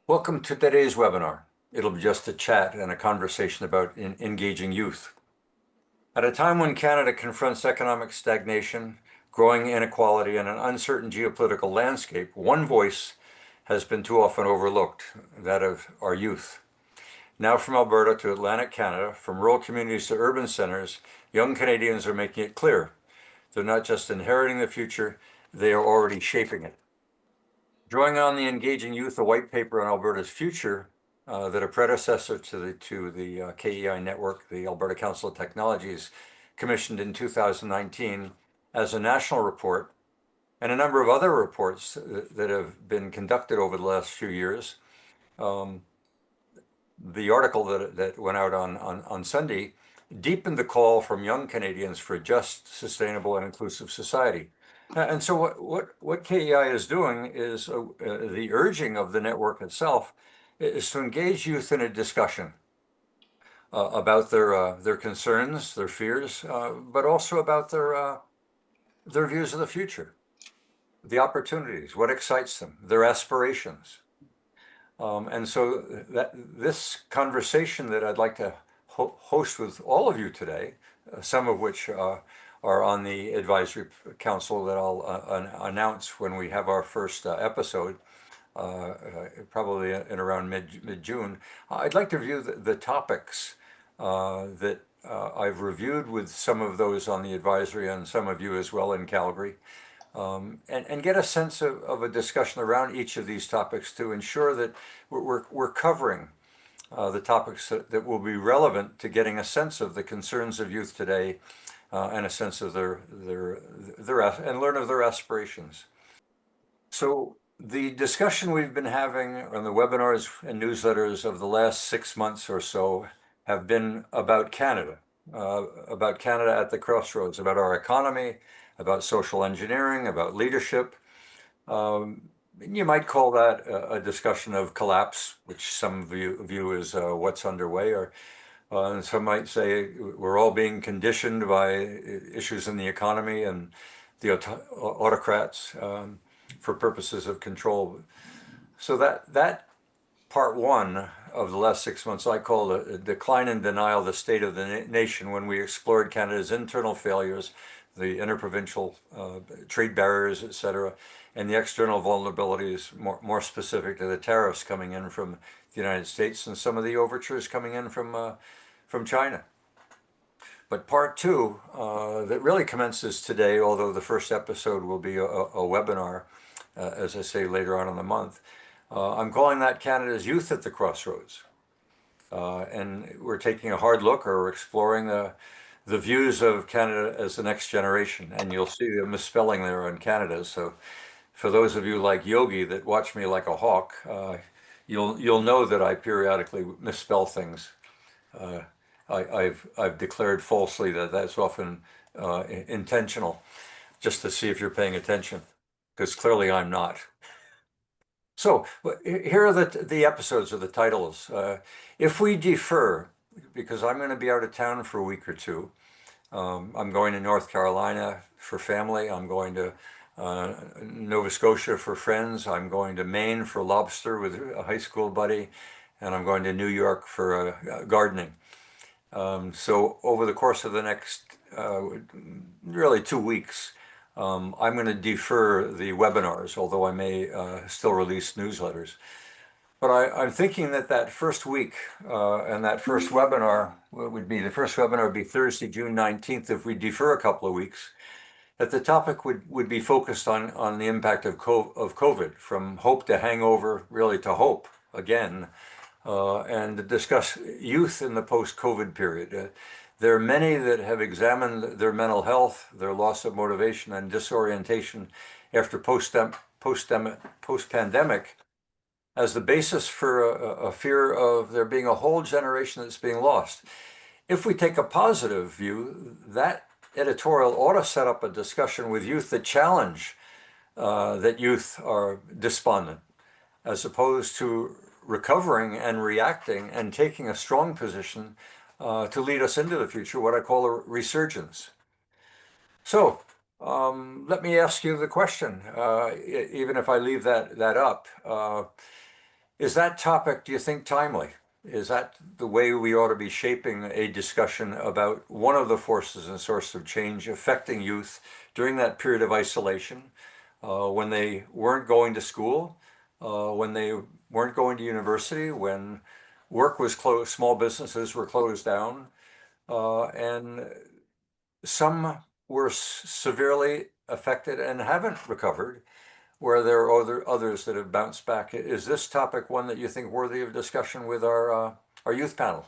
Welcome to today's webinar. It'll be just a chat and a conversation about engaging youth. At a time when Canada confronts economic stagnation, growing inequality, and an uncertain geopolitical landscape, one voice has been too often overlooked, that of our youth. Now from Alberta to Atlantic Canada, from rural communities to urban centers, young Canadians are making it clear. They're not just inheriting the future, they are already shaping it. Drawing on the Engaging Youth, a white paper on Alberta's future that a predecessor to the KEI Network, the Alberta Council of Technologies, commissioned in 2019 as a national report, and a number of other reports that have been conducted over the last few years. The article that went out on Sunday deepened the call from young Canadians for a just, sustainable, and inclusive society. And so what KEI is doing is the urging of the network itself is to engage youth in a discussion about their concerns, their fears, but also about their views of the future, the opportunities, what excites them, their aspirations. And so this conversation that I'd like to host with all of you today, some of which are on the advisory council that I'll announce when we have our first episode, probably in around mid-June. I'd like to review the topics that I've reviewed with some of those on the advisory and some of you as well in Calgary. And get a sense of a discussion around each of these topics to ensure that we're covering the topics that will be relevant to getting a sense of the concerns of youth today and a sense of their and learn of their aspirations. So the discussion we've been having on the webinars and newsletters of the last 6 months or so have been about Canada at the crossroads, about our economy, about social engineering, about leadership. You might call that a discussion of collapse, which some view as what's underway, or some might say we're all being conditioned by issues in the economy and the autocrats for purposes of control. So that part one of the last 6 months I call a decline and denial, the state of the nation, when we explored Canada's internal failures, the interprovincial trade barriers, et cetera, and the external vulnerabilities, more specific to the tariffs coming in from the United States and some of the overtures coming in from China. But part two, that really commences today, although the first episode will be a webinar, as I say, later on in the month. I'm calling that Canada's Youth at the Crossroads. And we're taking a hard look, or we're exploring the views of Canada as the next generation. And you'll see the misspelling there on Canada. So for those of you like Yogi that watch me like a hawk, you'll know that I periodically misspell things. I've declared falsely that that's often intentional, just to see if you're paying attention, because clearly I'm not. So here are the episodes or the titles. If we defer, because I'm going to be out of town for a week or two, I'm going to North Carolina for family. I'm going to Nova Scotia for friends. I'm going to Maine for lobster with a high school buddy, and I'm going to New York for gardening. So over the course of the next really 2 weeks, I'm going to defer the webinars, although I may still release newsletters. But I'm thinking that first week and that first webinar the first webinar would be Thursday, June 19th, if we defer a couple of weeks, that the topic would be focused on the impact of COVID, from hope to hangover, really to hope again, and to discuss youth in the post-COVID period. There are many that have examined their mental health, their loss of motivation and disorientation after post-pandemic as the basis for a fear of there being a whole generation that's being lost. If we take a positive view, that editorial ought to set up a discussion with youth that challenge that youth are despondent, as opposed to recovering and reacting and taking a strong position to lead us into the future, what I call a resurgence. So let me ask you the question, even if I leave that up. Is that topic, do you think, timely? Is that the way we ought to be shaping a discussion about one of the forces and sources of change affecting youth during that period of isolation, when they weren't going to school, when they weren't going to university, when work was closed, small businesses were closed down, and some were severely affected and haven't recovered, where there are others that have bounced back. Is this topic one that you think worthy of discussion with our youth panel?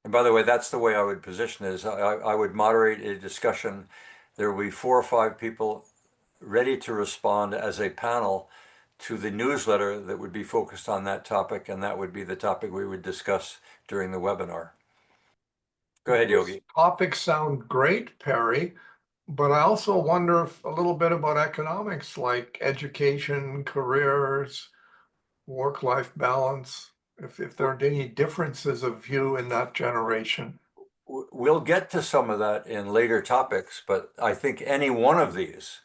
And by the way, that's the way I would position it, is I would moderate a discussion. There will be 4 or 5 people ready to respond as a panel to the newsletter that would be focused on that topic, and that would be the topic we would discuss during the webinar. Go ahead, Those Yogi. topics sound great, Perry, but I also wonder if a little bit about economics, like education, careers, work-life balance, if there are any differences of view in that generation. We'll get to some of that in later topics, but I think any one of these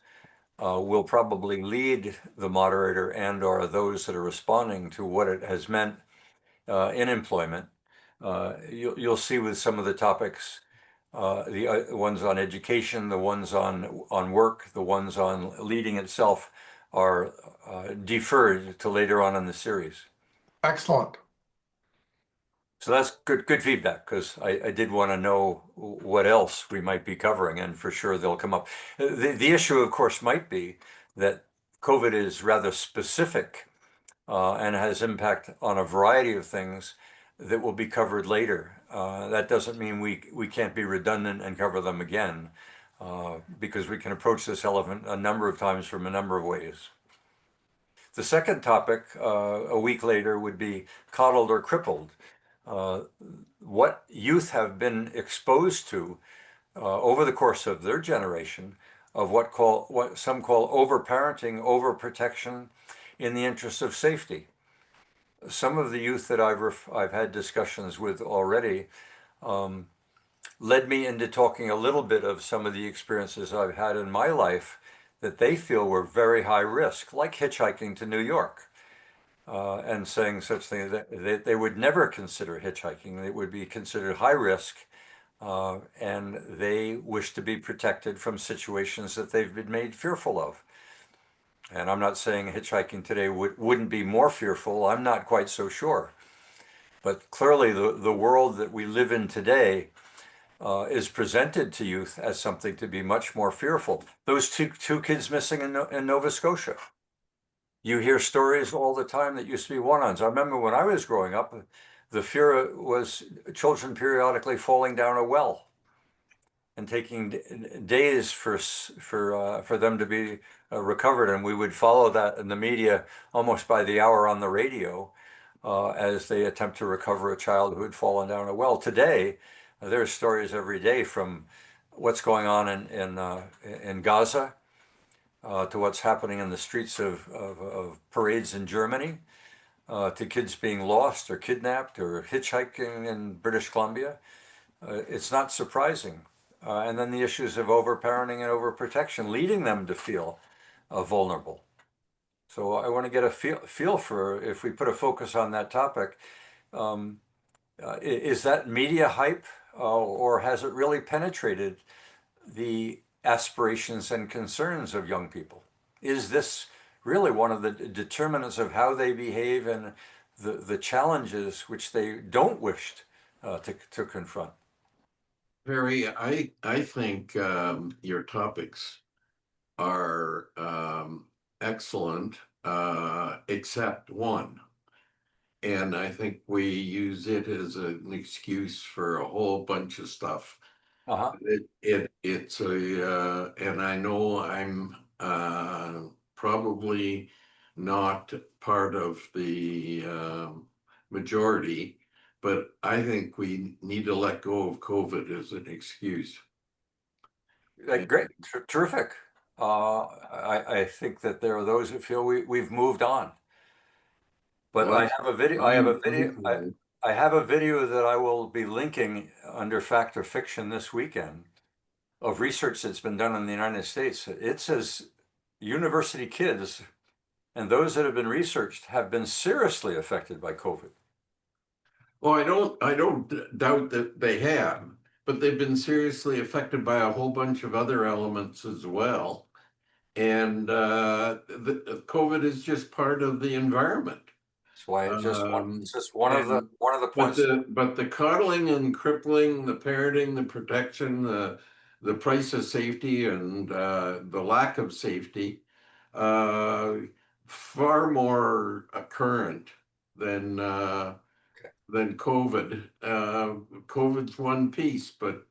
will probably lead the moderator and or those that are responding to what it has meant in employment. You'll see with some of the topics, the ones on education, the ones on work, the ones on leading itself are deferred to later on in the series. Excellent. So that's good feedback, because I did want to know what else we might be covering, and for sure they'll come up. The issue, of course, might be that COVID is rather specific and has impact on a variety of things that will be covered later. That doesn't mean we can't be redundant and cover them again, because we can approach this elephant a number of times from a number of ways. The second topic, a week later, would be coddled or crippled. Uh, what youth have been exposed to over the course of their generation of what some call overparenting, overprotection in the interest of safety. Some of the youth that I've had discussions with already led me into talking a little bit of some of the experiences I've had in my life that they feel were very high risk, like hitchhiking to New York. And saying such things that they would never consider hitchhiking. It would be considered high risk, and they wish to be protected from situations that they've been made fearful of. And I'm not saying hitchhiking today wouldn't be more fearful. I'm not quite so sure. But clearly, the world that we live in today is presented to youth as something to be much more fearful. Those two kids missing in Nova Scotia. You hear stories all the time that used to be one-ons. I remember when I was growing up, the fear was children periodically falling down a well and taking days for them to be recovered, and we would follow that in the media almost by the hour on the radio as they attempt to recover a child who had fallen down a well. Today, there's stories every day from what's going on in Gaza to what's happening in the streets of parades in Germany, to kids being lost or kidnapped or hitchhiking in British Columbia. It's not surprising. And then the issues of overparenting and overprotection leading them to feel vulnerable. So I want to get a feel for, if we put a focus on that topic, um, is that media hype, or has it really penetrated the aspirations and concerns of young people? Is this really one of the determinants of how they behave and the challenges which they don't wish to confront? Perry, I think your topics are excellent, except one. And I think we use it as an excuse for a whole bunch of stuff. Uh-huh. It's and I know I'm probably not part of the majority, but I think we need to let go of COVID as an excuse. Great, terrific. I think that there are those that feel we've moved on. But Well, I have a video. I have a video that I will be linking under Fact or Fiction this weekend of research that's been done in the United States. It says university kids and those that have been researched have been seriously affected by COVID. Well, I don't doubt that they have, but they've been seriously affected by a whole bunch of other elements as well. And COVID is just part of the environment. That's why it's just one of the But points. the coddling and crippling, the parenting, the protection, the price of safety, and the lack of safety, far more current than COVID. COVID's one piece, but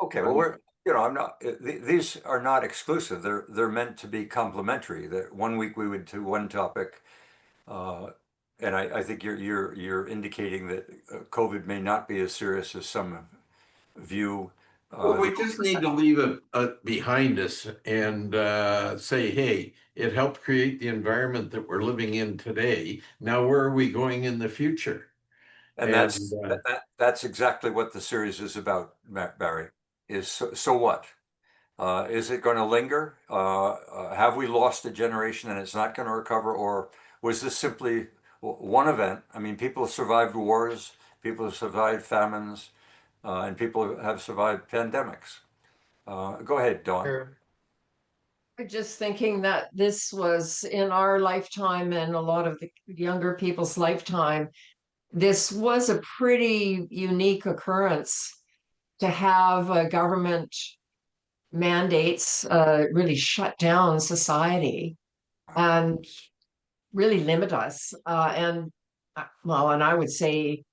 Okay, well, I'm not. These are not exclusive. They're meant to be complementary. That one week we would do one topic, uh, and I think you're indicating that COVID may not be as serious as some view. well, we just need to leave it behind us and say, hey, it helped create the environment that we're living in today. Now, where are we going in the future? And that's exactly what the series is about, Barry. Is so what? Is it going to linger? Have we lost a generation and it's not going to recover, or was this simply one event? I mean, people have survived wars, people have survived famines, and people have survived pandemics. Go ahead, Dawn. Sure. I'm just thinking that this was in our lifetime and a lot of the younger people's lifetime. This was a pretty unique occurrence to have a government mandates really shut down society and really limit us. And I would say,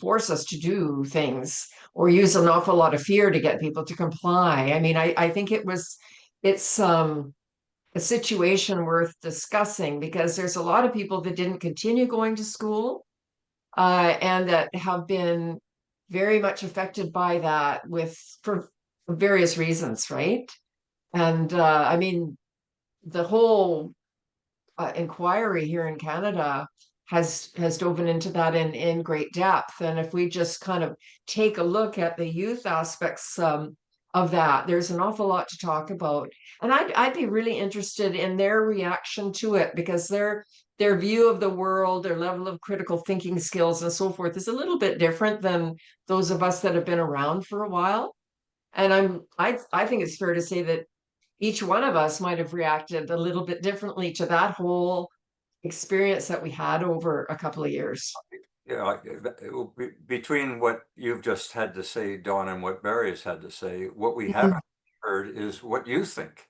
force us to do things or use an awful lot of fear to get people to comply. I mean, I think it's a situation worth discussing because there's a lot of people that didn't continue going to school and that have been very much affected by that for various reasons, right? And I mean, the whole inquiry here in Canada has dove into that in great depth. And if we just kind of take a look at the youth aspects of that, there's an awful lot to talk about. And I'd be really interested in their reaction to it because their view of the world, their level of critical thinking skills and so forth is a little bit different than those of us that have been around for a while. And I think it's fair to say that each one of us might have reacted a little bit differently to that whole experience that we had over a couple of years. Yeah, between what you've just had to say, Dawn, and what Barry has had to say, what we haven't heard is what you think.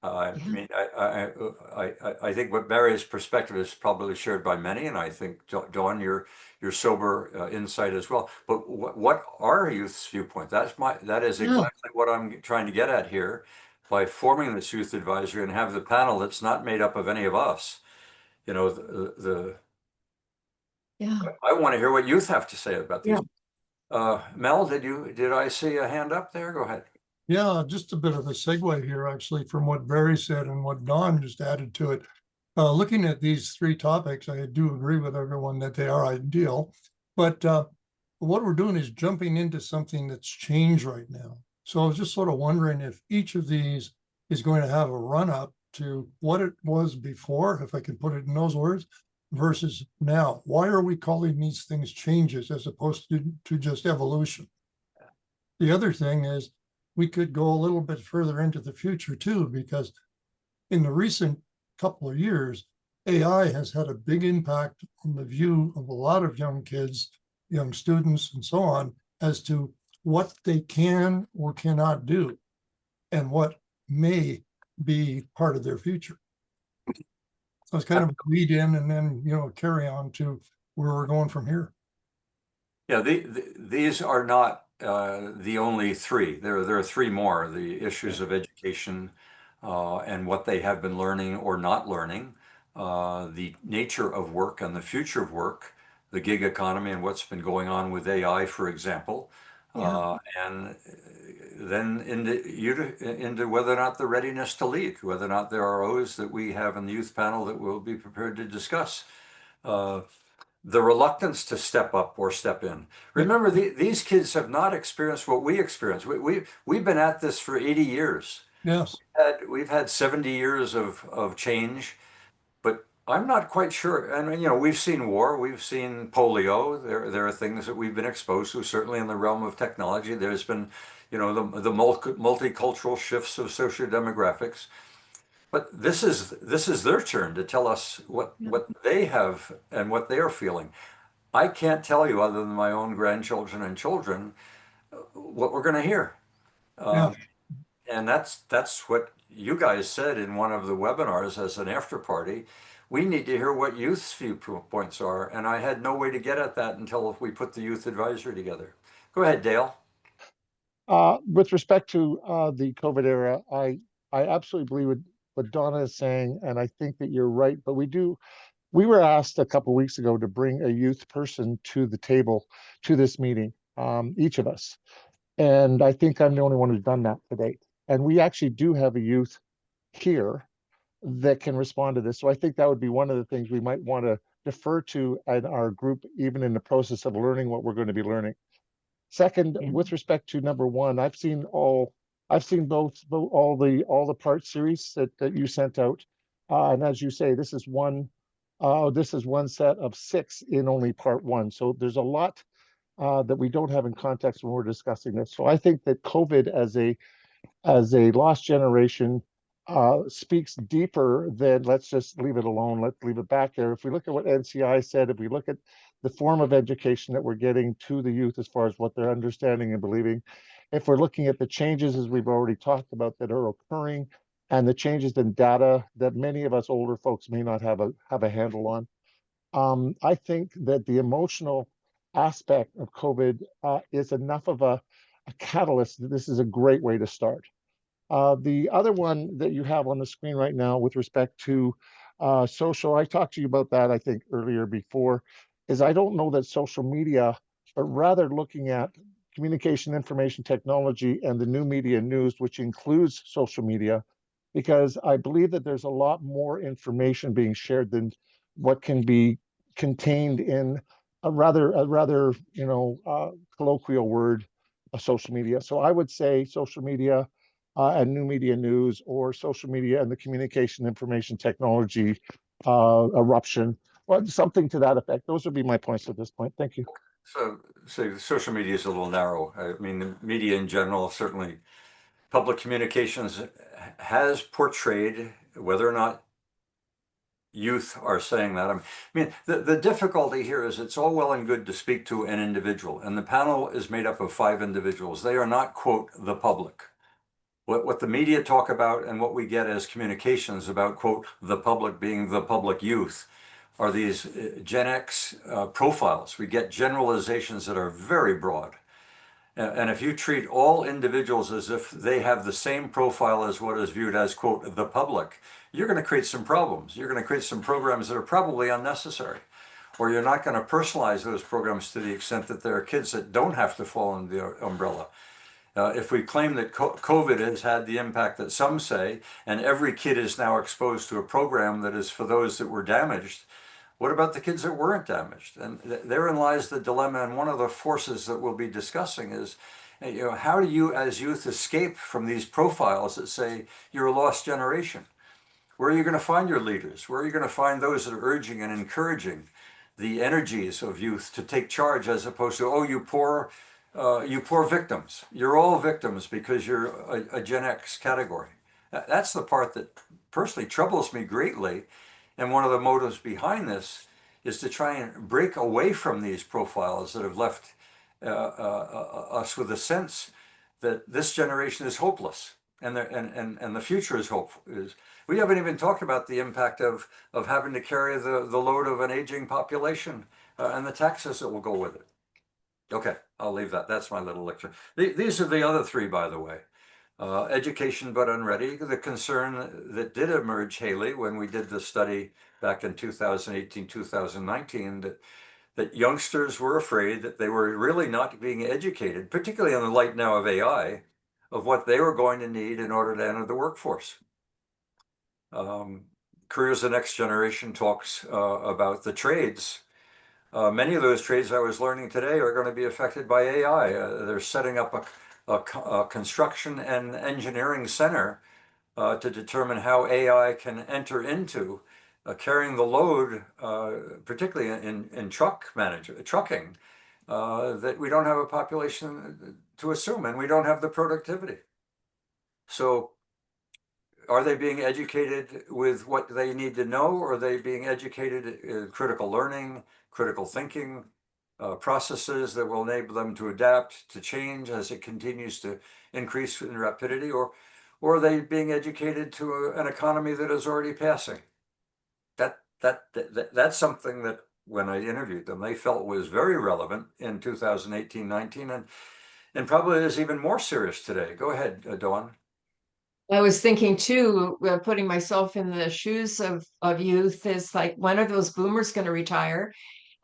I mean, I think what Barry's perspective is probably shared by many, and I think Dawn, your sober insight as well. But what are youth's viewpoint? That is exactly what I'm trying to get at here by forming this youth advisory and have the panel that's not made up of any of us. You know, I want to hear what youth have to say about these. Mel, did I see a hand up there? Go ahead. Yeah, just a bit of a segue here, actually, from what Barry said and what Don just added to it. Looking at these three topics, I do agree with everyone that they are ideal, but what we're doing is jumping into something that's changed right now. So I was just sort of wondering if each of these is going to have a run-up to what it was before, if I can put it in those words, versus now. Why are we calling these things changes as opposed to just evolution? The other thing is, we could go a little bit further into the future too, because in the recent couple of years, AI has had a big impact on the view of a lot of young kids, young students, and so on, as to what they can or cannot do and what may be part of their future. So it's kind of a lead in and then, carry on to where we're going from here. Yeah, these are not the only three. There are three more: the issues of education and what they have been learning or not learning, the nature of work and the future of work, the gig economy and what's been going on with AI, for example, and then into whether or not the readiness to lead, whether or not there are O's that we have in the youth panel that we'll be prepared to discuss. The reluctance to step up or step in. Remember, these kids have not experienced what we experienced. We've been at this for 80 years. Yes. We've had 70 years of change, but I'm not quite sure. And we've seen war, we've seen polio. There are things that we've been exposed to. Certainly in the realm of technology, there's been, the multicultural shifts of socio-demographics. But this is their turn to tell us what they have and what they are feeling. I can't tell you, other than my own grandchildren and children, what we're going to hear. Yeah. And that's what you guys said in one of the webinars as an after party. We need to hear what youth's viewpoints are, and I had no way to get at that until we put the youth advisory together. Go ahead, Dale. With respect to the COVID era, I absolutely believe what Donna is saying, and I think that you're right. But we were asked a couple of weeks ago to bring a youth person to the table to this meeting, each of us. And I think I'm the only one who's done that to date. And we actually do have a youth here that can respond to this. So I think that would be one of the things we might want to defer to in our group, even in the process of learning what we're going to be learning. Second, with respect to number one, I've seen both all the part series that you sent out. And as you say, this is one set of 6 in only part 1. So there's a lot that we don't have in context when we're discussing this. So I think that COVID as a lost generation speaks deeper than let's just leave it alone, let's leave it back there. If we look at what NCI said, if we look at the form of education that we're getting to the youth as far as what they're understanding and believing, if we're looking at the changes, as we've already talked about, that are occurring, and the changes in data that many of us older folks may not have a handle on, I think that the emotional aspect of COVID is enough of a catalyst that this is a great way to start. The other one that you have on the screen right now with respect to social, I talked to you about that, I think, earlier before, is I don't know that social media, but rather looking at communication information technology and the new media news, which includes social media, because I believe that there's a lot more information being shared than what can be contained in a rather colloquial word, social media. So I would say social media and new media news, or social media and the communication information technology eruption, or something to that effect. Those would be my points at this point. Thank you. So social media is a little narrow. I mean, the media in general, certainly public communications has portrayed, whether or not youth are saying that. I mean, the difficulty here is it's all well and good to speak to an individual, and the panel is made up of 5 individuals. They are not, quote, the public. What the media talk about and what we get as communications about, quote, the public being the public youth, are these Gen X profiles. We get generalizations that are very broad. And if you treat all individuals as if they have the same profile as what is viewed as, quote, the public, you're going to create some problems. You're going to create some programs that are probably unnecessary. Or you're not going to personalize those programs to the extent that there are kids that don't have to fall under the umbrella. If we claim that COVID has had the impact that some say, and every kid is now exposed to a program that is for those that were damaged, what about the kids that weren't damaged? And therein lies the dilemma. And one of the forces that we'll be discussing is, how do you as youth escape from these profiles that say you're a lost generation? Where are you going to find your leaders? Where are you going to find those that are urging and encouraging the energies of youth to take charge, as opposed to, oh, you poor victims. You're all victims because you're a Gen X category. That's the part that personally troubles me greatly. And one of the motives behind this is to try and break away from these profiles that have left us with a sense that this generation is hopeless, and the future is hopeful. We haven't even talked about the impact of having to carry the load of an aging population and the taxes that will go with it. Okay, I'll leave that. That's my little lecture. These are the other 3, by the way. Education but unready. The concern that did emerge, Haley, when we did the study back in 2018, 2019, that youngsters were afraid that they were really not being educated, particularly in the light now of AI, of what they were going to need in order to enter the workforce. Careers the Next Generation talks about the trades. Many of those trades I was learning today are going to be affected by AI. They're setting up a construction and engineering center to determine how AI can enter into carrying the load, particularly in trucking, that we don't have a population to assume, and we don't have the productivity. So are they being educated with what they need to know, or are they being educated in critical learning, critical thinking, processes that will enable them to adapt, to change as it continues to increase in rapidity, or are they being educated to an economy that is already passing? That's something that when I interviewed them, they felt was very relevant in 2018-19, and probably is even more serious today. Go ahead, Dawn. I was thinking too, putting myself in the shoes of youth, is like, when are those boomers going to retire?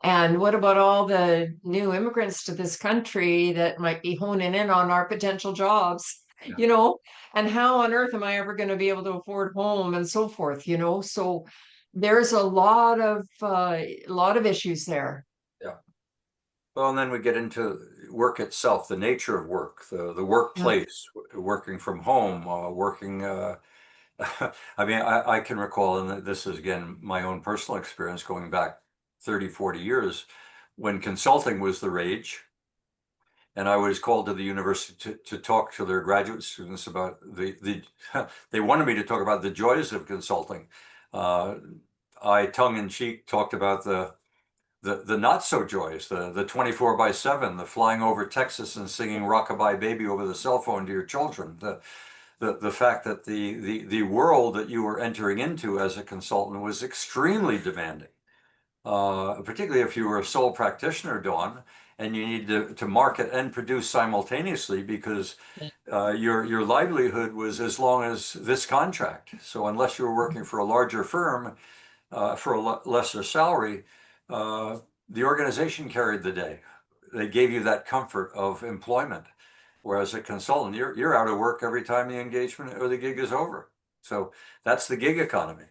And what about all the new immigrants to this country that might be honing in on our potential jobs, Yeah. you know? And how on earth am I ever going to be able to afford home and so forth, you know? So there's a lot of issues there. Yeah. Well, and then we get into work itself, the nature of work, the workplace, working from home, working. I mean, I can recall, and this is again my own personal experience going back 30, 40 years, when consulting was the rage. And I was called to the university to talk to their graduate students about they wanted me to talk about the joys of consulting. I tongue in cheek talked about the not so joys, the 24/7, the flying over Texas and singing Rockabye Baby over the cell phone to your children, the fact that the world that you were entering into as a consultant was extremely demanding, particularly if you were a sole practitioner, Dawn, and you need to market and produce simultaneously, because your livelihood was as long as this contract. So unless you were working for a larger firm for a lesser salary, the organization carried the day. They gave you that comfort of employment. Whereas a consultant, you're out of work every time the engagement or the gig is over. So that's the gig economy.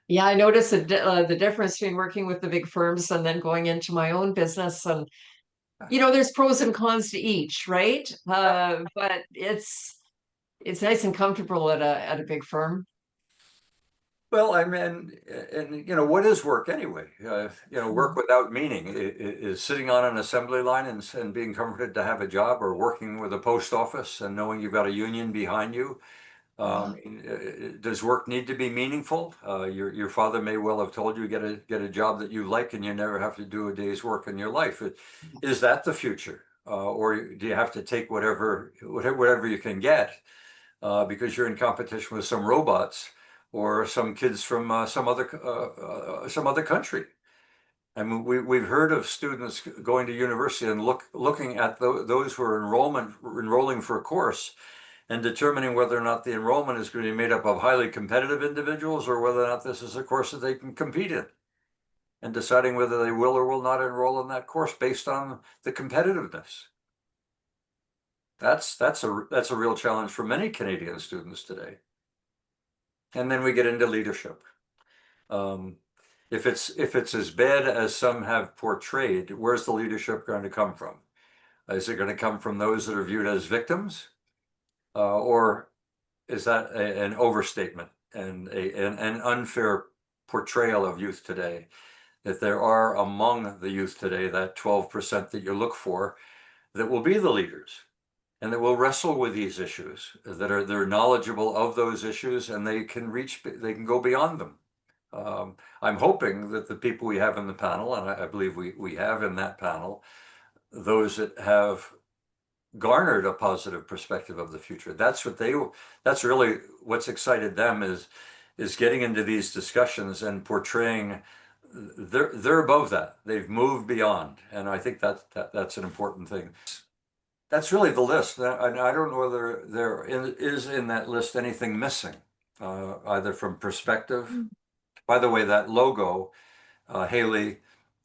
Yeah, I noticed the difference between working with the big firms and then going into my own business. And, you know, there's pros and cons to each, right? But it's nice and comfortable at a big firm. Well, I mean, and you know, what is work anyway? Work without meaning is sitting on an assembly line and being comforted to have a job, or working with a post office and knowing you've got a union behind you. Does work need to be meaningful? Your father may well have told you get a job that you like and you never have to do a day's work in your life. Is that the future, or do you have to take whatever you can get because you're in competition with some robots or some kids from some other country? I mean, we've heard of students going to university and looking at those who are enrolling for a course, and determining whether or not the enrollment is going to be made up of highly competitive individuals, or whether or not this is a course that they can compete in, and deciding whether they will or will not enroll in that course based on the competitiveness. That's a real challenge for many Canadian students today. And then we get into leadership. If it's as bad as some have portrayed, where's the leadership going to come from? Is it going to come from those that are viewed as victims, or is that an overstatement and an unfair portrayal of youth today? That there are among the youth today, that 12% that you look for, that will be the leaders and that will wrestle with these issues, they're knowledgeable of those issues, and they can go beyond them. I'm hoping that the people we have in the panel, and I believe we have in that panel, those that have garnered a positive perspective of the future. That's really what's excited them, is getting into these discussions and portraying they're above that. They've moved beyond, and I think that's an important thing. That's really the list. And I don't know whether there is in that list anything missing, either from perspective. By the way, that logo, Haley,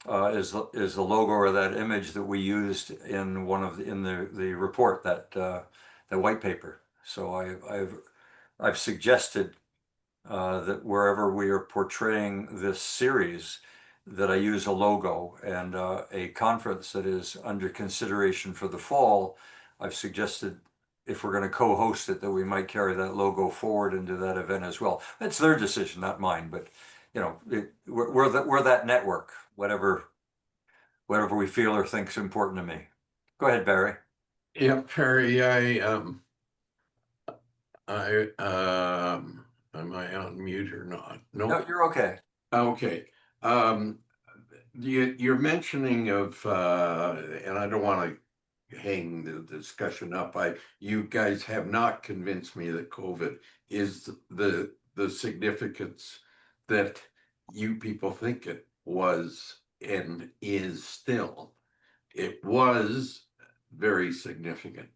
is the logo or that image that we used in the report, that the white paper. So I've suggested that wherever we are portraying this series, that I use a logo, and a conference that is under consideration for the fall, I've suggested if we're going to co-host it, that we might carry that logo forward into that event as well. That's their decision, not mine. But you know, we're that network. Whatever we feel or think's important to me. Go ahead, Barry. Yeah, Perry, am I on mute or not? No, you're okay. Okay. You're mentioning of, and I don't want to hang the discussion up. You guys have not convinced me that COVID is the significance that you people think it was and is still. It was very significant,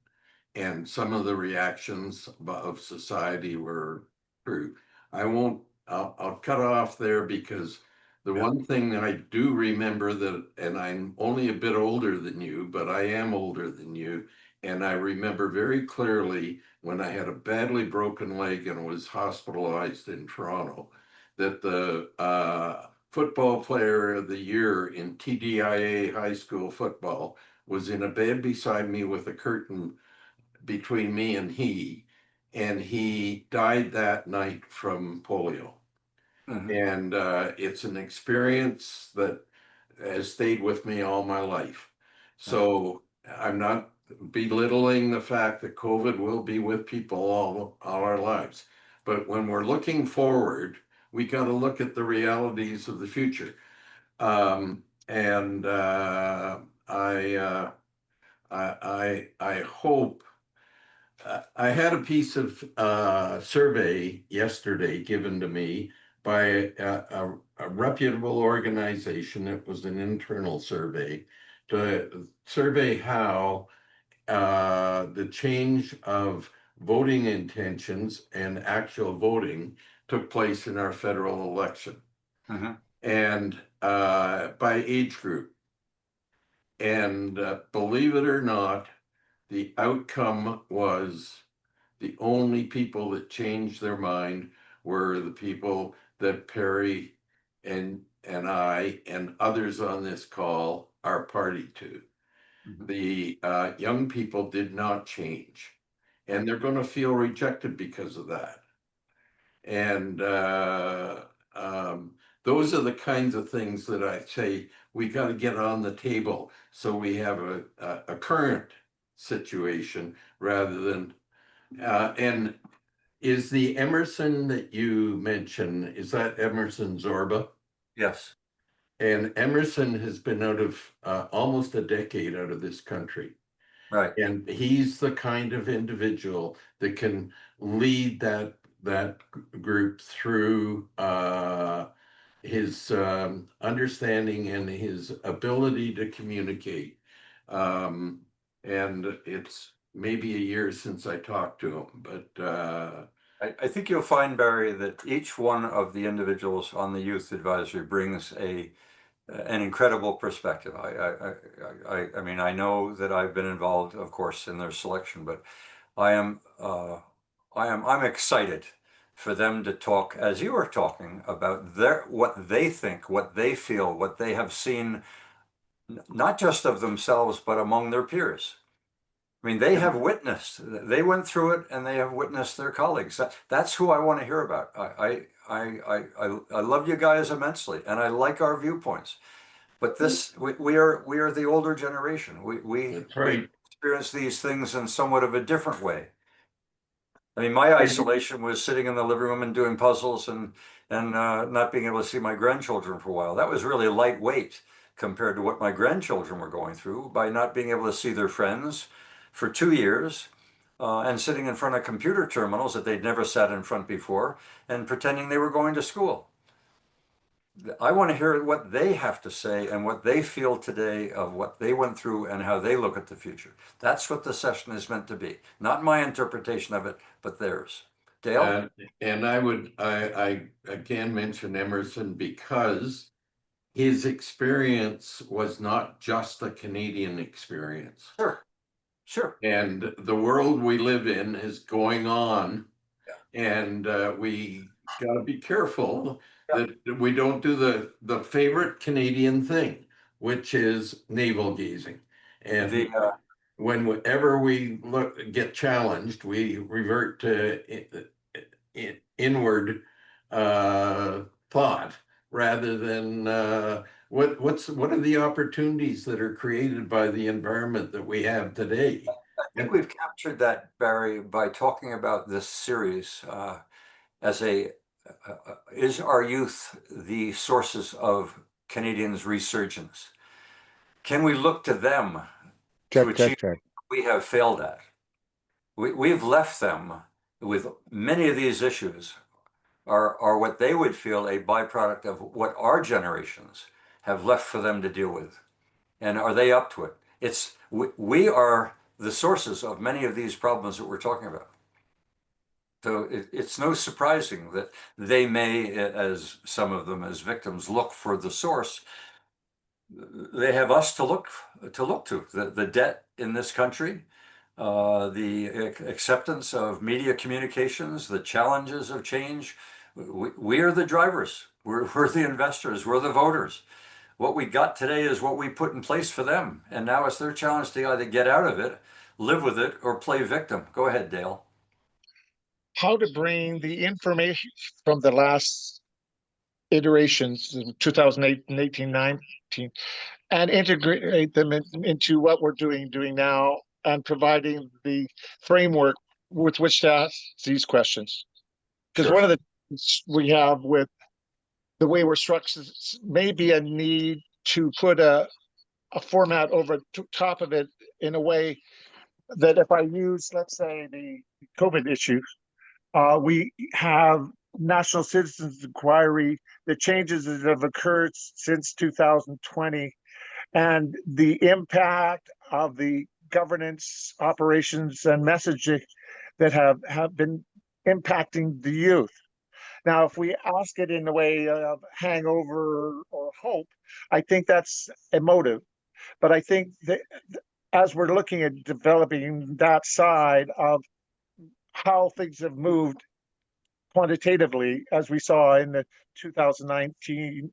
and some of the reactions of society were true. I'll cut off there because the one thing that I do remember that, and I'm only a bit older than you, but I am older than you, and I remember very clearly when I had a badly broken leg and was hospitalized in Toronto, that the football player of the year in TDIA high school football was in a bed beside me with a curtain between me and he died that night from polio. And it's an experience that has stayed with me all my life. So I'm not belittling the fact that COVID will be with people all our lives. But when we're looking forward, we got to look at the realities of the future. And I hope. I had a piece of survey yesterday given to me by a reputable organization. It was an internal survey to survey how the change of voting intentions and actual voting took place in our federal election. And by age group. And believe it or not, the outcome was the only people that changed their mind were the people that Perry and I and others on this call are party to. The young people did not change, and they're going to feel rejected because of that. And those are the kinds of things that I say we got to get on the table so we have a current situation rather than and is the Emerson that you mentioned, is that Emerson Zorba? Yes. And Emerson has been out of almost a decade out of this country. Right. And he's the kind of individual that can lead that group through his understanding and his ability to communicate. And it's maybe a year since I talked to him, but I think you'll find, Barry, that each one of the individuals on the youth advisory brings an incredible perspective. I mean, I know that I've been involved, of course, in their selection, but I'm excited for them to talk, as you are talking, about what they think, what they feel, what they have seen, not just of themselves, but among their peers. I mean, they have witnessed, they went through it and they have witnessed their colleagues. That's who I want to hear about. I love you guys immensely and I like our viewpoints. But we are the older generation. We experience these things in somewhat of a different way. I mean, my isolation was sitting in the living room and doing puzzles and not being able to see my grandchildren for a while. That was really lightweight compared to what my grandchildren were going through by not being able to see their friends for 2 years and sitting in front of computer terminals that they'd never sat in front before and pretending they were going to school. I want to hear what they have to say and what they feel today of what they went through and how they look at the future. That's what the session is meant to be. Not my interpretation of it, but theirs. Dale? And I again mention Emerson because his experience was not just a Canadian experience. Sure. And the world we live in is going on, and we got to be careful that we don't do the favorite Canadian thing, which is navel gazing. And whenever we get challenged, we revert to inward thought rather than what are the opportunities that are created by the environment that we have today? I think we've captured that, Barry, by talking about this series as is our youth the sources of Canadians' resurgence? Can we look to them to achieve what we have failed at? We've left them with many of these issues are what they would feel a byproduct of what our generations have left for them to deal with. And are they up to it? We are the sources of many of these problems that we're talking about. So it's no surprising that they may, as some of them as victims, look for the source. They have us to look to. The debt in this country, the acceptance of media communications, the challenges of change. We are the drivers. We're the investors. We're the voters. What we got today is what we put in place for them. And now it's their challenge to either get out of it, live with it, or play victim. Go ahead, Dale. How to bring the information from the last iterations, 2008 and 1819, and integrate them into what we're doing now and providing the framework with which to ask these questions. Because Sure. one of the things we have with the way we're structured may be a need to put a format over top of it in a way that if I use, let's say, the COVID issue, we have national citizens inquiry, the changes that have occurred since 2020, and the impact of the governance, operations, and messaging that have been impacting the youth. Now, if we ask it in the way of hangover or hope, I think that's emotive. But I think that as we're looking at developing that side of how things have moved quantitatively, as we saw in the 2019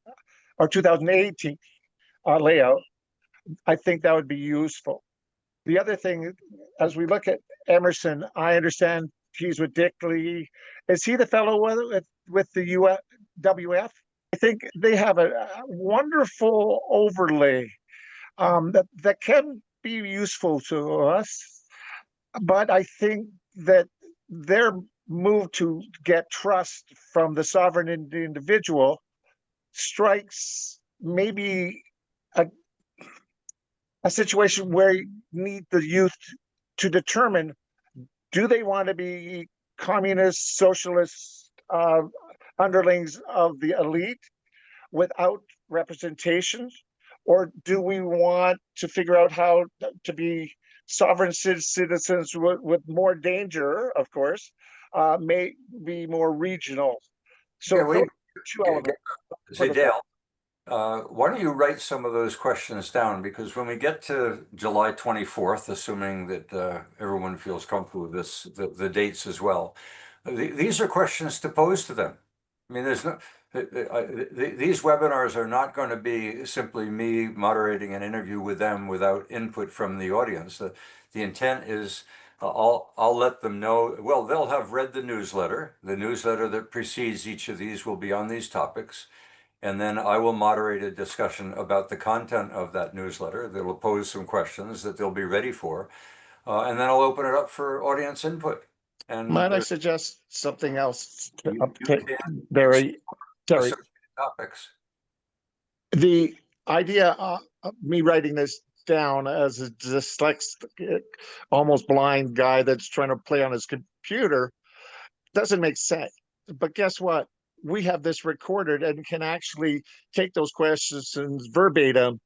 or 2018 layout, I think that would be useful. The other thing, as we look at Emerson, I understand he's with Dick Lee. Is he the fellow with the UWF? I think they have a wonderful overlay that can be useful to us. But I think that their move to get trust from the sovereign individual strikes maybe a situation where you need the youth to determine, do they want to be communist, socialist underlings of the elite without representation? Or do we want to figure out how to be sovereign citizens with more danger, of course, may be more regional? So Okay, two elements. say, Dale, why don't you write some of those questions down? Because when we get to July 24th, assuming that everyone feels comfortable with the dates as well, these are questions to pose to them. I mean, there's no, these webinars are not going to be simply me moderating an interview with them without input from the audience. The intent is I'll let them know, well, they'll have read the newsletter. The newsletter that precedes each of these will be on these topics. And then I will moderate a discussion about the content of that newsletter. That will pose some questions that they'll be ready for. And then I'll open it up for audience input. And might I suggest something else, you can Barry? Terry, topics. the idea of me writing this down as a dyslexic, almost blind guy that's trying to play on his computer doesn't make sense. But guess what? We have this recorded and can actually take those questions verbatim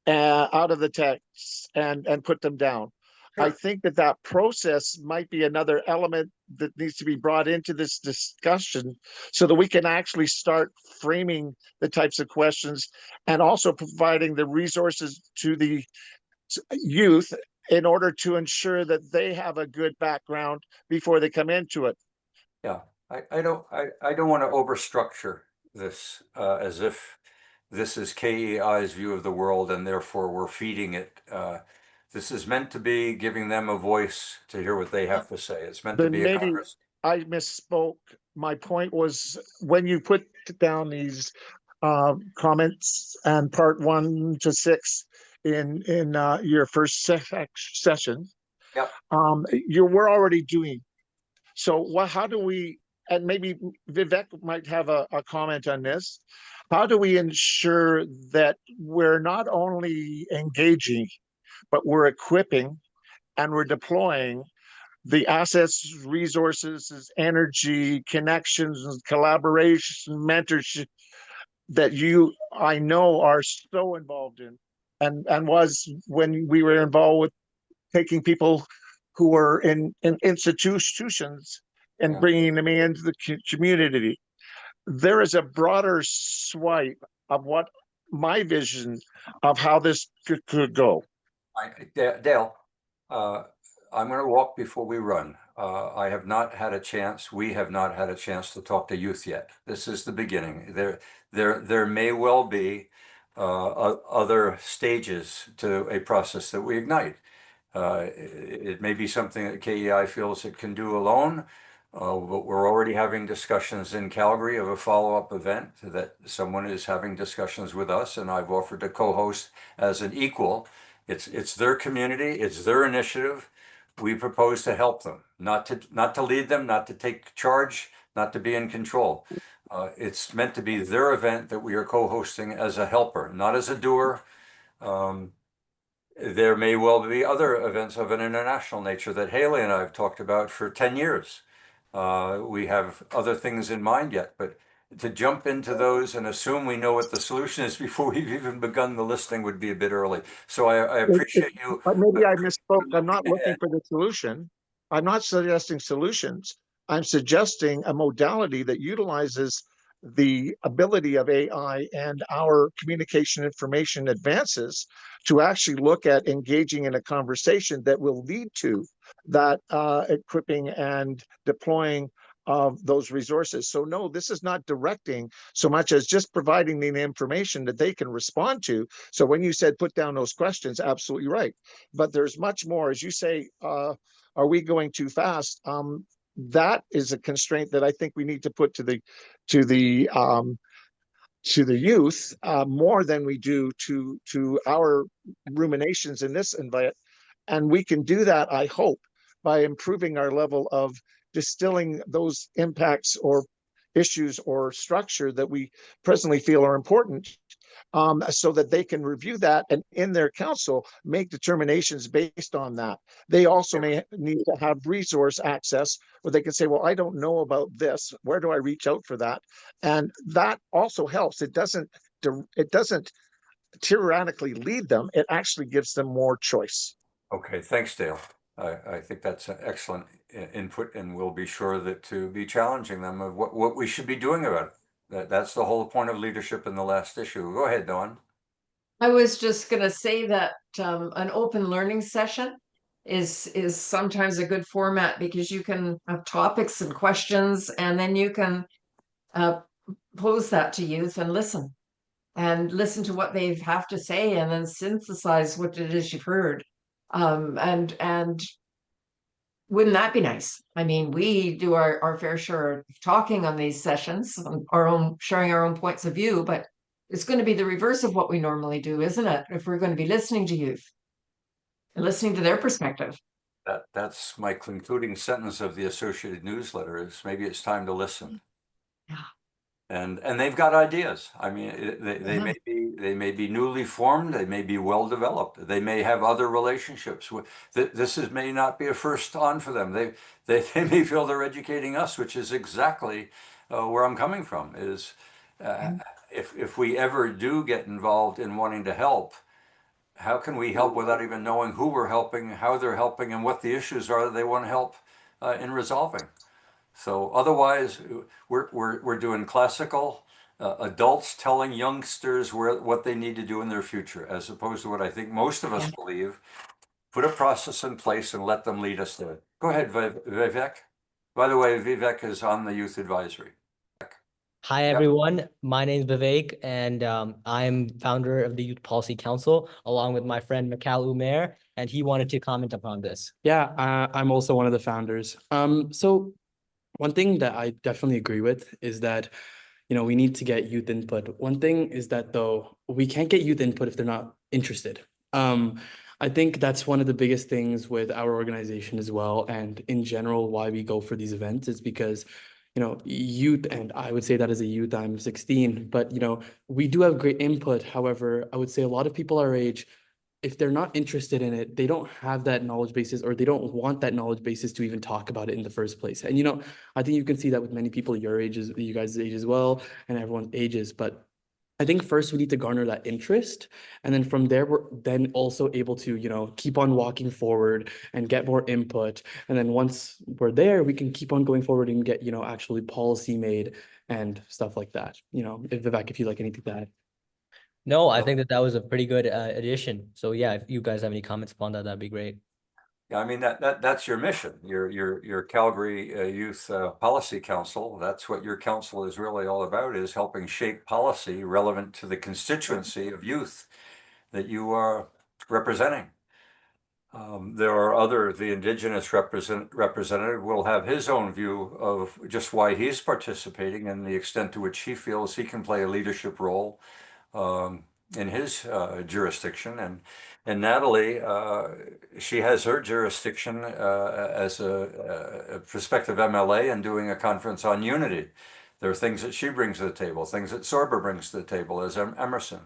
out of the text and put them down. Sure. I think that process might be another element that needs to be brought into this discussion so that we can actually start framing the types of questions and also providing the resources to the youth in order to ensure that they have a good background before they come into it. Yeah, I don't want to overstructure this as if this is KEI's view of the world and therefore we're feeding it This is meant to be giving them a voice to hear what they have to say. It's meant to Then be a maybe conversation. I misspoke. My point was when you put down these comments and part 1 to 6 in your first session, Yep. we're already doing. So how do we, and maybe Vivek might have a comment on this, how do we ensure that we're not only engaging, but we're equipping and we're deploying the assets, resources, energy, connections, collaboration, mentorship that I know are so involved in, and was when we were involved with taking people who were in institutions and Yeah. bringing them into the community. There is a broader swipe of what my vision of how this could go. Dale, I'm going to walk before we run. I have not had a chance. We have not had a chance to talk to youth yet. This is the beginning. There may well be other stages to a process that we ignite. It may be something that KEI feels it can do alone, but we're already having discussions in Calgary of a follow-up event that someone is having discussions with us, and I've offered to co-host as an equal. It's their community, it's their initiative. We propose to help them, not to lead them, not to take charge, not to be in control. It's meant to be their event that we are co-hosting as a helper, not as a doer. There may well be other events of an international nature that Haley and I have talked about for 10 years. We have other things in mind yet, but to jump into those and assume we know what the solution is before we've even begun the listing would be a bit early. So I appreciate you. Maybe I misspoke. I'm not looking looking ahead. for the solution. I'm not suggesting solutions. I'm suggesting a modality that utilizes the ability of AI and our communication information advances to actually look at engaging in a conversation that will lead to that equipping and deploying of those resources. So no, this is not directing so much as just providing the information that they can respond to. So when you said put down those questions, absolutely right. But there's much more, as you say, are we going too fast? That is a constraint that I think we need to put to the youth more than we do to our ruminations in this environment. And we can do that, I hope, by improving our level of distilling those impacts or issues or structure that we presently feel are important, so that they can review that and in their council make determinations based on that. They also may need to have resource access where they can say, well, I don't know about this. Where do I reach out for that? And that also helps. It doesn't tyrannically lead them. It actually gives them more choice. Okay, thanks, Dale. I think that's an excellent input, and we'll be sure that to be challenging them of what we should be doing about it. That's the whole point of leadership in the last issue. Go ahead, Dawn. I was just going to say that an open learning session is sometimes a good format because you can have topics and questions, and then you can pose that to youth and listen to what they have to say, and then synthesize what it is you've heard. And wouldn't that be nice? I mean, we do our fair share of talking on these sessions, sharing our own points of view, but it's going to be the reverse of what we normally do, isn't it? If we're going to be listening to youth and listening to their perspective. That's my concluding sentence of the Associated newsletter is maybe it's time to listen. Yeah. And they've got ideas. I mean, they may be newly formed. They may be well developed. They may have other relationships. This may not be a first on for them. They may feel they're educating us, which is exactly where I'm coming from. Is if we ever do get involved in wanting to help, how can we help without even knowing who we're helping, how they're helping, and what the issues are that they want to help in resolving? So otherwise, we're doing classical adults telling youngsters what they need to do in their future, as opposed to what I think most of us believe. Put a process in place and let them lead us there. Go ahead, Vivek. By the way, Vivek is on the youth advisory. Hi, everyone. My name is Vivek, and I'm founder of the Youth Policy Council, along with my friend Mikhail Umair, and he wanted to comment upon this. Yeah, I'm also one of the founders. So one thing that I definitely agree with is that, we need to get youth input. One thing is that though, we can't get youth input if they're not interested. I think that's one of the biggest things with our organization as well, and in general, why we go for these events is because youth, and I would say that as a youth, I'm 16, but we do have great input. However, I would say a lot of people our age, if they're not interested in it, they don't have that knowledge basis, or they don't want that knowledge basis to even talk about it in the first place. And I think you can see that with many people your ages, you guys' age as well, and everyone's ages. But I think first we need to garner that interest, and then from there we're then also able to keep on walking forward and get more input. And then once we're there, we can keep on going forward and get actually policy made and stuff like that. If Vivek, if you like anything to add. No, I think that was a pretty good addition. So yeah, if you guys have any comments upon that, that'd be great. Yeah, I mean, that's your mission, your Calgary Youth Policy Council. That's what your council is really all about, is helping shape policy relevant to the constituency of youth that you are representing. There are the Indigenous representative will have his own view of just why he's participating and the extent to which he feels he can play a leadership role in his jurisdiction. And Natalie, she has her jurisdiction as a prospective MLA and doing a conference on unity. There are things that she brings to the table, things that Sorba brings to the table as Emerson.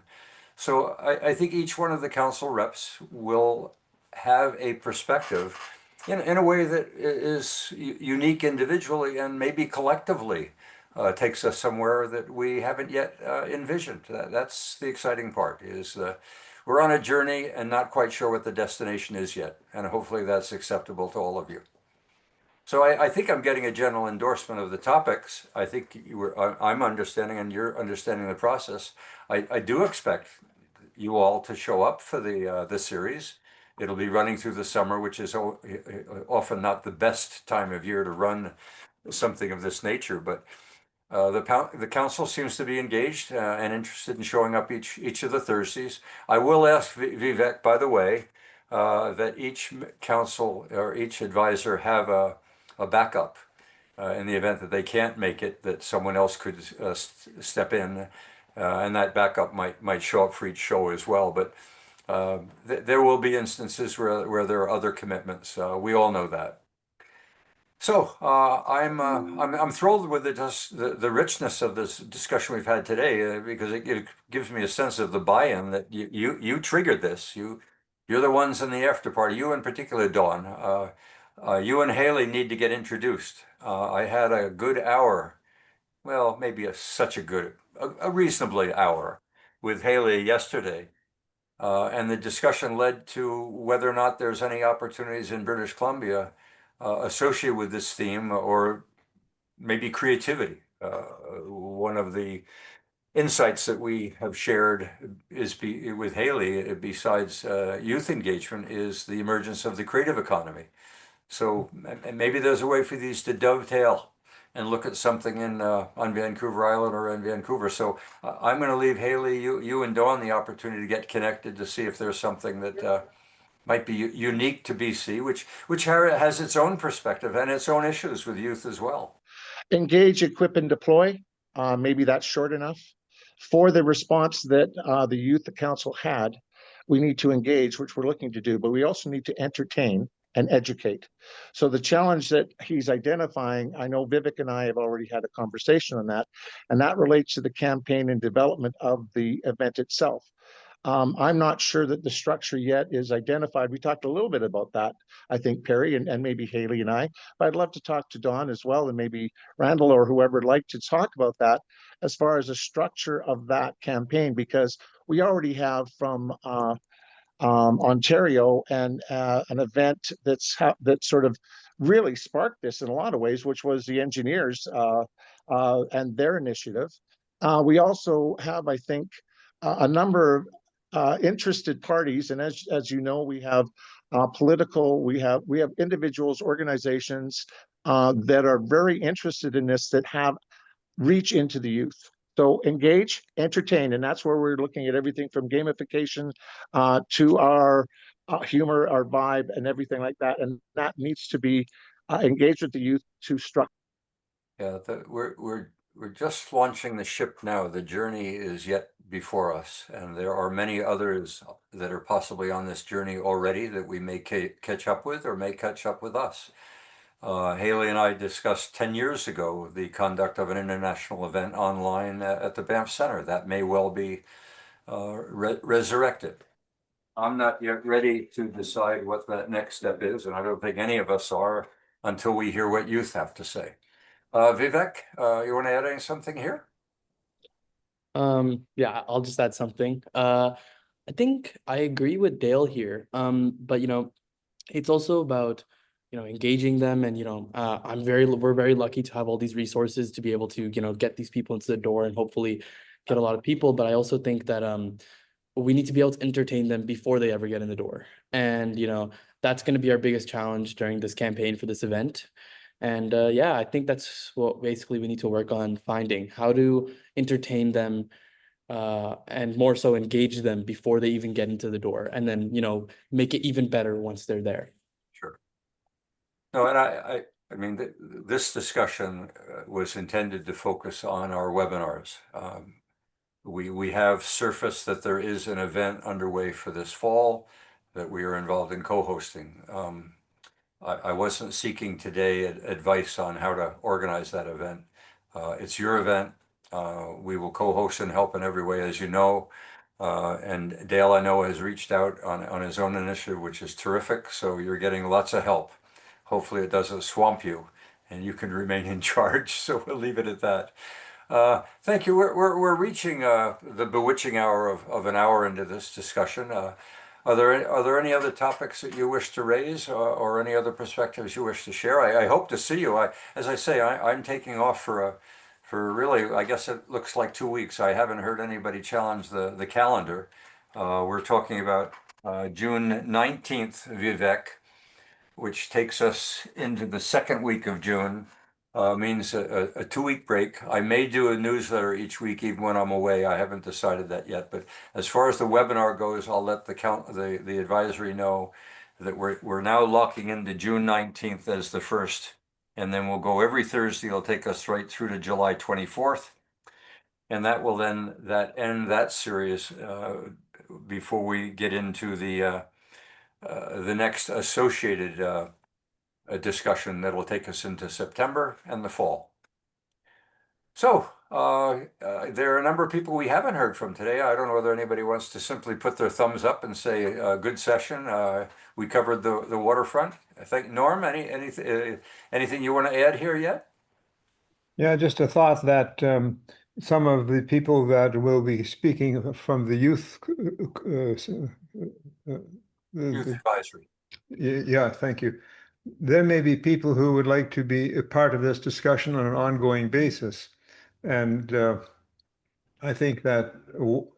So I think each one of the council reps will have a perspective in a way that is unique individually and maybe collectively takes us somewhere that we haven't yet envisioned. That's the exciting part, is we're on a journey and not quite sure what the destination is yet. And hopefully that's acceptable to all of you. So I think I'm getting a general endorsement of the topics. I think I'm understanding and you're understanding the process. I do expect you all to show up for the series. It'll be running through the summer, which is often not the best time of year to run something of this nature. But the council seems to be engaged and interested in showing up each of the Thursdays. I will ask Vivek, by the way, that each council or each advisor have a backup in the event that they can't make it, that someone else could step in, and that backup might show up for each show as well. But there will be instances where there are other commitments. We all know that. So I'm thrilled with the richness of this discussion we've had today, because it gives me a sense of the buy-in that you triggered this. You're the ones in the after party. You in particular, Dawn. You and Haley need to get introduced. I had a good hour, well, maybe a reasonably hour with Haley yesterday. And the discussion led to whether or not there's any opportunities in British Columbia associated with this theme, or maybe creativity. One of the insights that we have shared with Haley, besides youth engagement, is the emergence of the creative economy. So maybe there's a way for these to dovetail and look at something on Vancouver Island or in Vancouver. So I'm going to leave Haley, you and Dawn the opportunity to get connected to see if there's something that might be unique to BC, which has its own perspective and its own issues with youth as well. Engage, equip, and deploy. Maybe that's short enough. For the response that the Youth Council had, we need to engage, which we're looking to do, but we also need to entertain and educate. So the challenge that he's identifying, I know Vivek and I have already had a conversation on that, and that relates to the campaign and development of the event itself. I'm not sure that the structure yet is identified. We talked a little bit about that, I think, Perry, and maybe Haley and I, but I'd love to talk to Dawn as well, and maybe Randall or whoever would like to talk about that as far as the structure of that campaign, because we already have from Ontario and an event that sort of really sparked this in a lot of ways, which was the engineers and their initiative. We also have, I think, a number of interested parties, and as you know, we have political, we have individuals, organizations that are very interested in this, that have reach into the youth. So engage, entertain, and that's where we're looking at everything from gamification to our humor, our vibe, and everything like that. And that needs to be engaged with the youth to structure. Yeah, we're just launching the ship now. The journey is yet before us, and there are many others that are possibly on this journey already that we may catch up with or may catch up with us. Haley and I discussed 10 years ago the conduct of an international event online at the Banff Center. That may well be resurrected. I'm not yet ready to decide what that next step is, and I don't think any of us are until we hear what youth have to say. Vivek, you want to add something here? Yeah, I'll just add something. I think I agree with Dale here. But it's also about engaging them, and we're very lucky to have all these resources to be able to get these people into the door and hopefully get a lot of people. But I also think that we need to be able to entertain them before they ever get in the door, and that's going to be our biggest challenge during this campaign for this event. And yeah, I think that's what basically we need to work on, finding how to entertain them and more so engage them before they even get into the door, and then make it even better once they're there. Sure. No, and I mean, this discussion was intended to focus on our webinars. We have surfaced that there is an event underway for this fall that we are involved in co-hosting. I wasn't seeking today advice on how to organize that event. It's your event. We will co-host and help in every way, as you know. And Dale, I know, has reached out on his own initiative, which is terrific. So you're getting lots of help. Hopefully it doesn't swamp you and you can remain in charge. So we'll leave it at that. Thank you. We're reaching the bewitching hour of an hour into this discussion. Are there any other topics that you wish to raise, or any other perspectives you wish to share? I hope to see you. As I say, I'm taking off for really, I guess it looks like 2 weeks. I haven't heard anybody challenge the calendar. We're talking about June 19th, Vivek, which takes us into the second week of June. Means a 2-week break. I may do a newsletter each week, even when I'm away. I haven't decided that yet. But as far as the webinar goes, I'll let the advisory know that we're now locking into June 19th as the first, and then we'll go every Thursday. It'll take us right through to July 24th, and that will then end that series before we get into the next associated a discussion that will take us into September and the fall. So there are a number of people we haven't heard from today. I don't know whether anybody wants to simply put their thumbs up and say good session. We covered the waterfront. I think, Norm, anything you want to add here yet? Yeah, just a thought that some of the people that will be speaking from the youth Youth advisory. yeah, thank you. There may be people who would like to be a part of this discussion on an ongoing basis. And I think that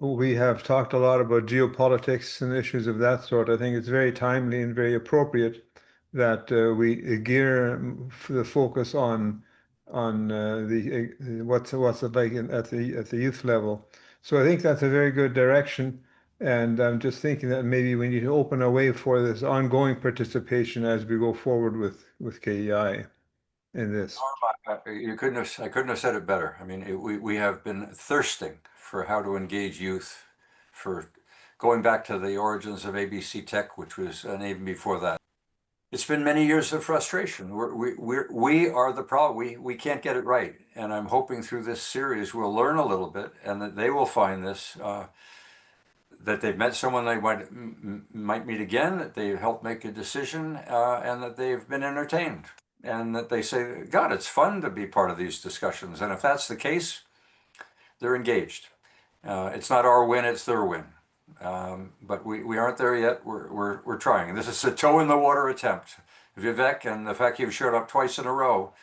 we have talked a lot about geopolitics and issues of that sort. I think it's very timely and very appropriate that we gear the focus on what's it like at the youth level. So I think that's a very good direction. And I'm just thinking that maybe we need to open a way for this ongoing participation as we go forward with KEI in this. I couldn't have said it better. I mean, we have been thirsting for how to engage youth, for going back to the origins of ABC Tech, which was even before that. It's been many years of frustration. We are the problem. We can't get it right. And I'm hoping through this series we'll learn a little bit, and that they will find this. That they've met someone they might meet again, that they've helped make a decision, and that they've been entertained, and that they say, God, it's fun to be part of these discussions. And if that's the case, they're engaged. It's not our win, it's their win. But we aren't there yet. We're trying. This is a toe in the water attempt. Vivek, and the fact you've showed up twice in a row,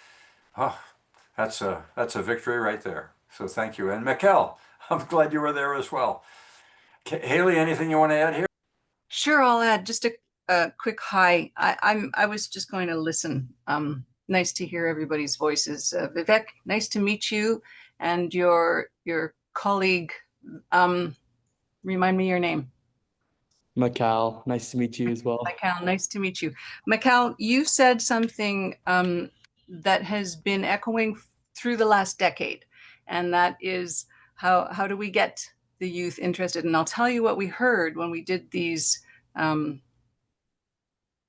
that's a victory right there. So thank you. And Mikkel, I'm glad you were there as well. Haley, anything you want to add here? Sure, I'll add just a quick hi. I was just going to listen. Nice to hear everybody's voices. Vivek, nice to meet you. and your colleague, remind me your name. Macau, nice to meet you as well. Macau, nice to meet you. Macau, you said something that has been echoing through the last decade, and that is how do we get the youth interested? And I'll tell you what we heard when we did these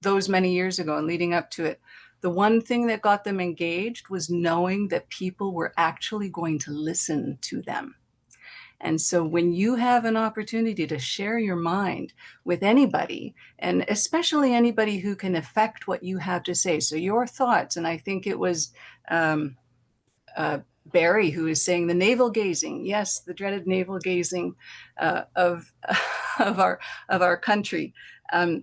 those many years ago and leading up to it. The one thing that got them engaged was knowing that people were actually going to listen to them. And so when you have an opportunity to share your mind with anybody, and especially anybody who can affect what you have to say, so your thoughts, and I think it was Barry who is saying the navel gazing, yes, the dreaded navel gazing of our country.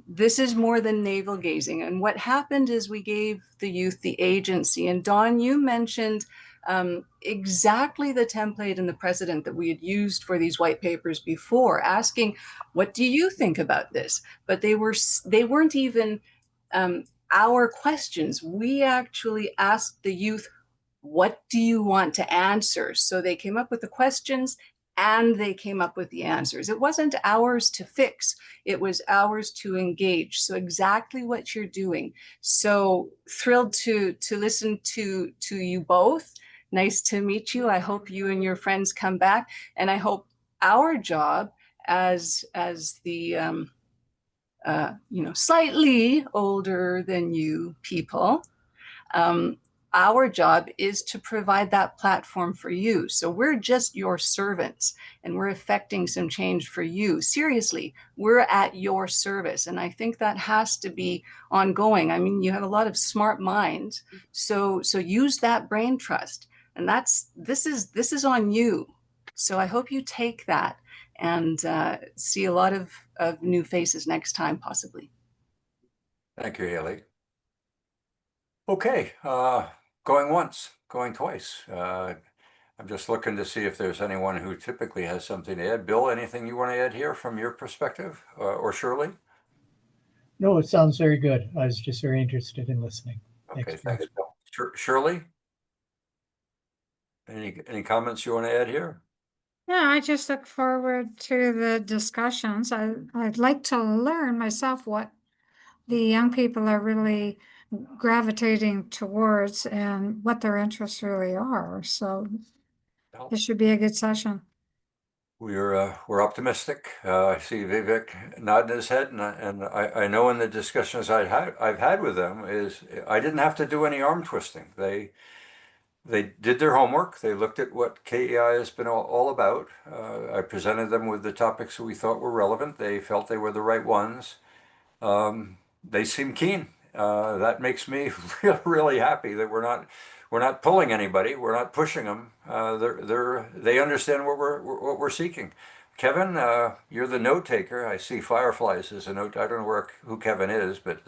This is more than navel gazing. And what happened is we gave the youth the agency. And Dawn, you mentioned exactly the template and the precedent that we had used for these white papers before, asking, what do you think about this? But they weren't even our questions. We actually asked the youth, what do you want to answer? So they came up with the questions and they came up with the answers. It wasn't ours to fix, it was ours to engage. So exactly what you're doing. So thrilled to listen to you both. Nice to meet you. I hope you and your friends come back. And I hope our job as the slightly older than you people, our job is to provide that platform for you. So we're just your servants and we're effecting some change for you. Seriously, we're at your service. And I think that has to be ongoing. I mean, you have a lot of smart minds. So use that brain trust. And this is on you. So I hope you take that and see a lot of new faces next time, possibly. Thank you, Haley. Okay, going once, going twice. I'm just looking to see if there's anyone who typically has something to add. Bill, anything you want to add here from your perspective, or Shirley? No, it sounds very good. I was just very interested in listening. Okay, thanks, Bill. Shirley? Any comments you want to add here? Yeah, I just look forward to the discussions. I'd like to learn myself what the young people are really gravitating towards and what their interests really are. So it should be a good session. We're optimistic. I see Vivek nodding his head, and I know in the discussions I've had with them is I didn't have to do any arm twisting. They did their homework. They looked at what KEI has been all about. I presented them with the topics that we thought were relevant. They felt they were the right ones. They seem keen. That makes me really happy that we're not pulling anybody. We're not pushing them. They understand what we're seeking. Kevin, you're the note taker. I see fireflies as a note. I don't know who Kevin is, but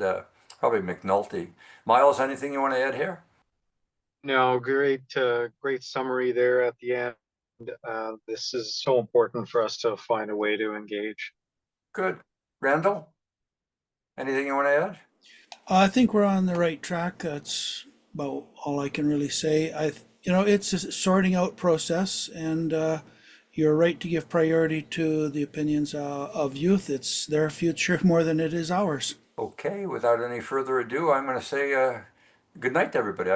probably McNulty. Miles, anything you want to add here? No, great summary there at the end. This is so important for us to find a way to engage. Good. Randall, anything you want to add? I think we're on the right track. That's about all I can really say. It's a sorting out process, and you're right to give priority to the opinions of youth. It's their future more than it is ours. Okay, without any further ado, I'm going to say good night to everybody. I've got